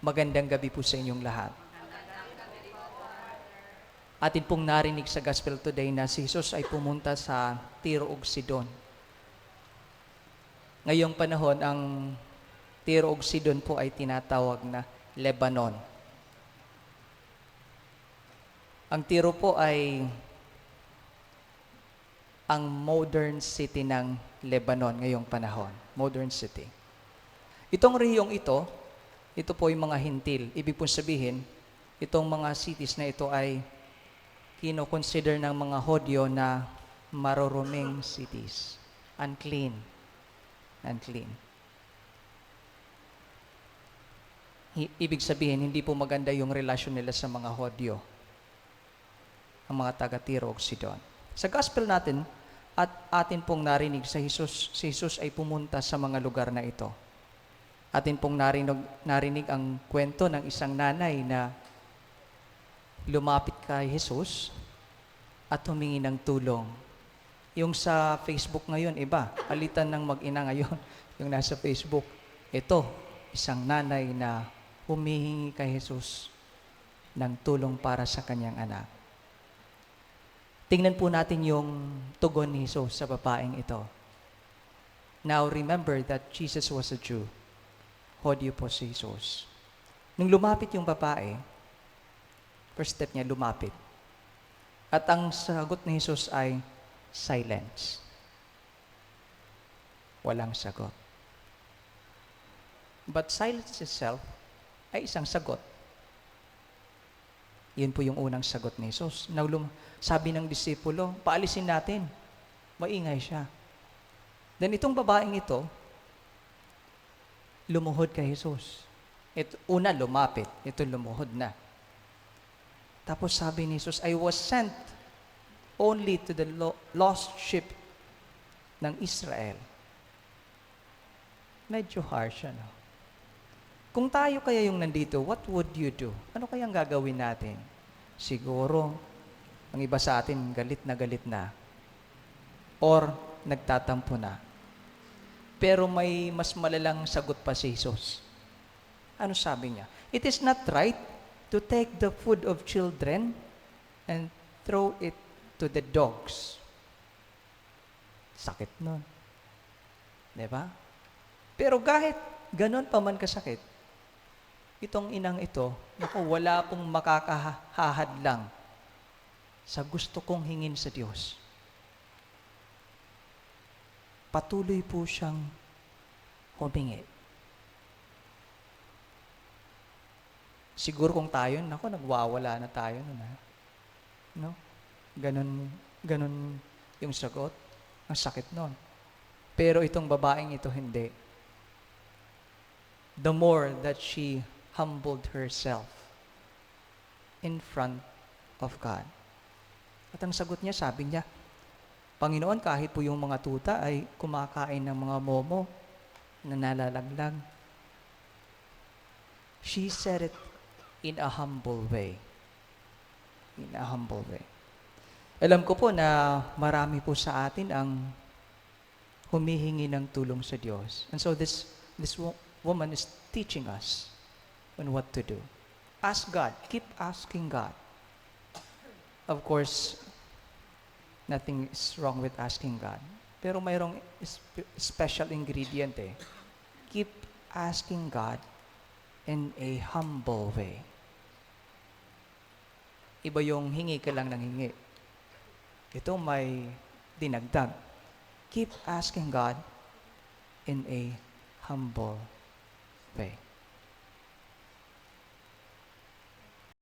Magandang gabi po sa inyong lahat. Atin pong narinig sa Gospel today na si Jesus ay pumunta sa Tiro ug Sidon. Ngayong panahon, ang Tiro ug Sidon po ay tinatawag na Lebanon. Ang Tiro po ay ang modern city ng Lebanon ngayong panahon. Modern city. Itong rehiyong ito po ay mga hintil. Ibig pong sabihin, itong mga cities na ito ay kino-consider ng mga Hodyo na maruruming cities. Unclean. Unclean. Ibig sabihin, hindi po maganda yung relasyon nila sa mga Hodyo, ang mga taga-Tiro ug Sidon. Sa gospel natin, at atin pong narinig si Jesus ay pumunta sa mga lugar na ito. Atin pong narinig ang kwento ng isang nanay na lumapit kay Jesus at humingi ng tulong. Yung sa Facebook ngayon, iba. Palitan ng mag-ina ngayon, yung nasa Facebook. Ito, isang nanay na humihingi kay Jesus ng tulong para sa kanyang anak. Tingnan po natin yung tugon ni Jesus sa babaeng ito. Now remember that Jesus was a Jew. Hodyo po si Jesus. Nung lumapit yung babae, first step niya, lumapit. At ang sagot ni Jesus ay silence. Walang sagot. But silence itself ay isang sagot. Yun po yung unang sagot ni Jesus. Sabi ng disipulo, paalisin natin. Maingay siya. Then itong babaeng ito, lumuhod kay Jesus. Una lumapit, ito lumuhod na. Tapos sabi ni Jesus, I was sent only to the lost sheep ng Israel. Medyo harsh, ano? Kung tayo kaya yung nandito, what would you do? Ano kayang gagawin natin? Siguro, ang iba sa atin, galit na. Or, nagtatampo na. Pero may mas malalang sagot pa si Jesus. Ano sabi niya? It is not right to take the food of children and throw it to the dogs. Sakit nun. Diba? Pero kahit ganon pa man kasakit, itong inang ito, naku, wala pong makakahahad lang sa gusto kong hingin sa Diyos. Patuloy po siyang humingi. Siguro kung tayo, naku, nagwawala na tayo nun, ha? No? Ganon yung sagot. Ang sakit nun. Pero itong babaeng ito, hindi. The more that she humbled herself in front of God. At ang sagot niya, sabi niya, Panginoon, kahit po yung mga tuta ay kumakain ng mga momo na nalalaglag. She said it in a humble way. In a humble way. Alam ko po na marami po sa atin ang humihingi ng tulong sa Diyos. And so this woman is teaching us on what to do. Ask God. Keep asking God. Of course, nothing is wrong with asking God. Pero mayroong special ingredient eh. Keep asking God in a humble way. Iba yung hingi ka lang ng hingi. Ito may dinagdag. Keep asking God in a humble way.